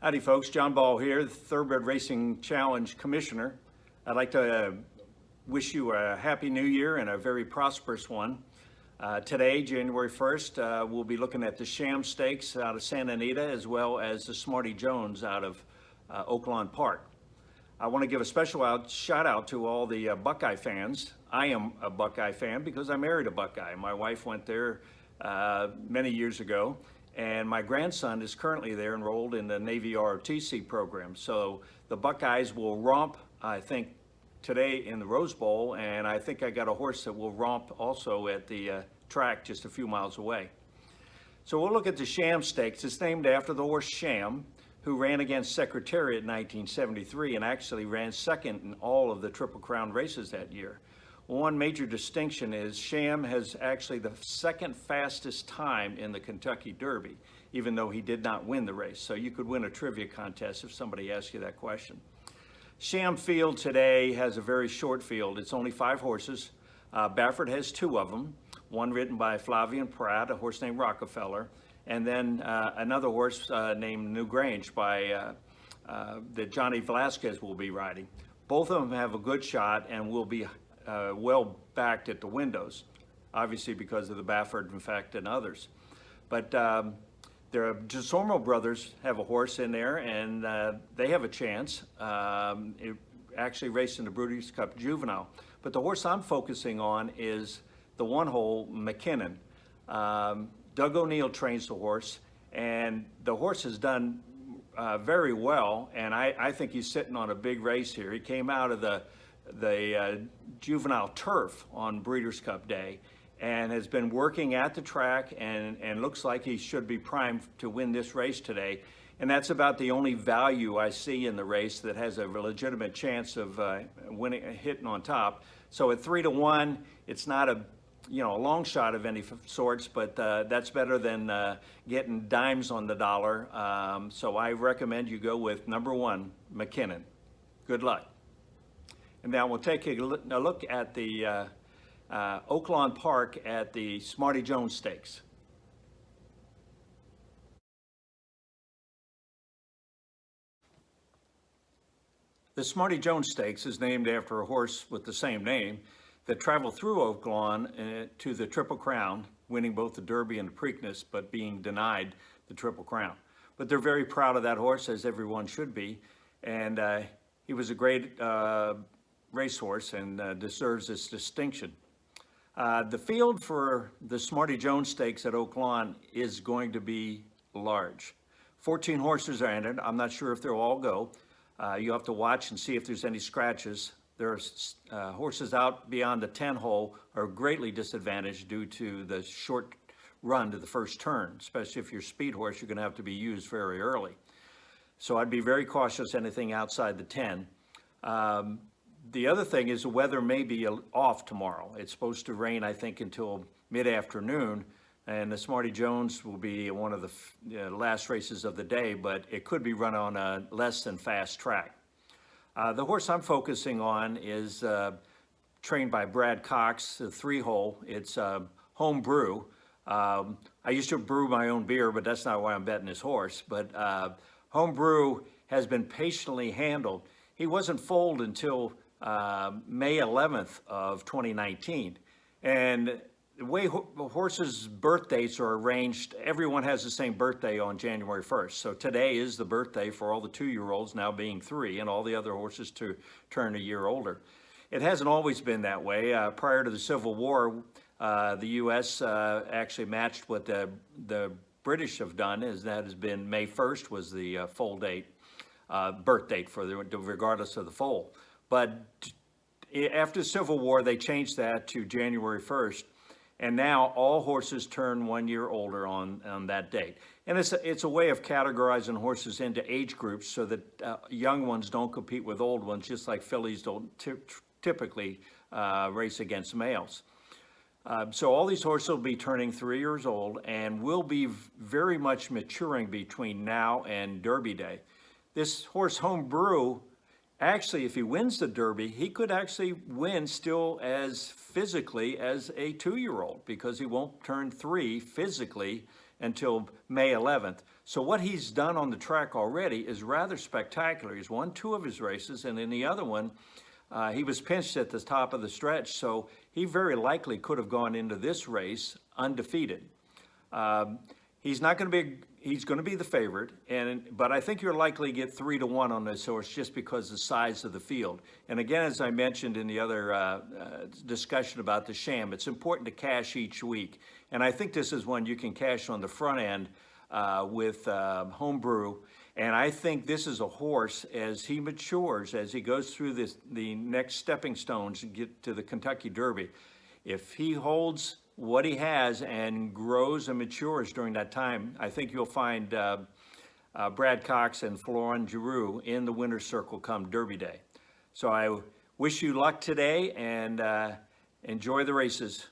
Howdy folks, John Ball here, the Thoroughbred Racing Challenge Commissioner. I'd like to wish you a happy new year and a very prosperous one. Today, January 1st, we'll be looking at the Sham Stakes out of Santa Anita as well as the Smarty Jones out of Oaklawn Park. I want to give a special shout out to all the Buckeye fans. I am a Buckeye fan because I married a Buckeye. My wife went there many years ago. And my grandson is currently there enrolled in the Navy ROTC program. So the Buckeyes will romp, I think, today in the Rose Bowl, and I think I got a horse that will romp also at the track just a few miles away. So we'll look at the Sham Stakes. It's named after the horse Sham, who ran against Secretariat in 1973 and actually ran second in all of the Triple Crown races that year. One major distinction is Sham has actually the second fastest time in the Kentucky Derby, even though he did not win the race. So you could win a trivia contest if somebody asked you that question. Sham field today has a very short field. It's only 5 horses. Baffert has 2 of them, one ridden by Flavian Pratt, a horse named Rockefeller, and then another horse named New Grange by that Johnny Velasquez will be riding. Both of them have a good shot and will be well backed at the windows, obviously because of the Baffert effect and others. But the DeSormo brothers have a horse in there, and they have a chance. It actually raced in the Breeders' Cup Juvenile. But the horse I'm focusing on is the one-hole McKinnon. Doug O'Neill trains the horse, and the horse has done very well, and I think he's sitting on a big race here. He came out of the juvenile turf on Breeders' Cup Day and has been working at the track and looks like he should be primed to win this race today. And that's about the only value I see in the race that has a legitimate chance of winning, hitting on top. So at 3-1, it's not a long shot of any sorts, but that's better than getting dimes on the dollar. So I recommend you go with number 1, McKinnon. Good luck. And now we'll take a look at the Oaklawn Park at the Smarty Jones Stakes. The Smarty Jones Stakes is named after a horse with the same name that traveled through Oaklawn to the Triple Crown, winning both the Derby and the Preakness, but being denied the Triple Crown. But they're very proud of that horse, as everyone should be, and he was a great racehorse and deserves this distinction. The field for the Smarty Jones Stakes at Oaklawn is going to be large. 14 horses are entered. I'm not sure if they'll all go. You have to watch and see if there's any scratches. There's horses out beyond the 10 hole are greatly disadvantaged due to the short run to the first turn, especially if you're a speed horse, you're going to have to be used very early. So I'd be very cautious anything outside the 10. The other thing is the weather may be off tomorrow. It's supposed to rain, I think, until mid-afternoon, and the Smarty Jones will be one of the last races of the day, but it could be run on a less than fast track. The horse I'm focusing on is trained by Brad Cox, the 3-hole. It's home brew. I used to brew my own beer, but that's not why I'm betting this horse. But home brew has been patiently handled. He wasn't foaled until May 11th of 2019. And the way horses' birth dates are arranged, everyone has the same birthday on January 1st. So today is the birthday for all the 2-year-olds, now being 3, and all the other horses to turn a year older. It hasn't always been that way. Prior to the Civil War, the U.S. Actually matched what the British have done, is that has been May 1st was the foal date, birth date for regardless of the foal. But after the Civil War, they changed that to January 1st. And now all horses turn 1 year older on that date. And it's a way of categorizing horses into age groups so that young ones don't compete with old ones, just like fillies don't typically race against males. So all these horses will be turning 3 years old and will be very much maturing between now and Derby Day. This horse Home Brew actually, if he wins the Derby, he could actually win still as physically as a 2-year-old, because he won't turn 3 physically until May 11th. So what he's done on the track already is rather spectacular. He's won 2 of his races, and in the other one, he was pinched at the top of the stretch, so he very likely could have gone into this race undefeated. He's going to be the favorite, but I think you're likely to get 3-1 on this horse just because of the size of the field. And again, as I mentioned in the other discussion about the Sham, it's important to cash each week. And I think this is one you can cash on the front end with homebrew. And I think this is a horse, as he matures, as he goes through the next stepping stones to get to the Kentucky Derby, if he holds what he has and grows and matures during that time, I think you'll find Brad Cox and Florent Giroux in the winner's circle come Derby Day. So I wish you luck today, and enjoy the races.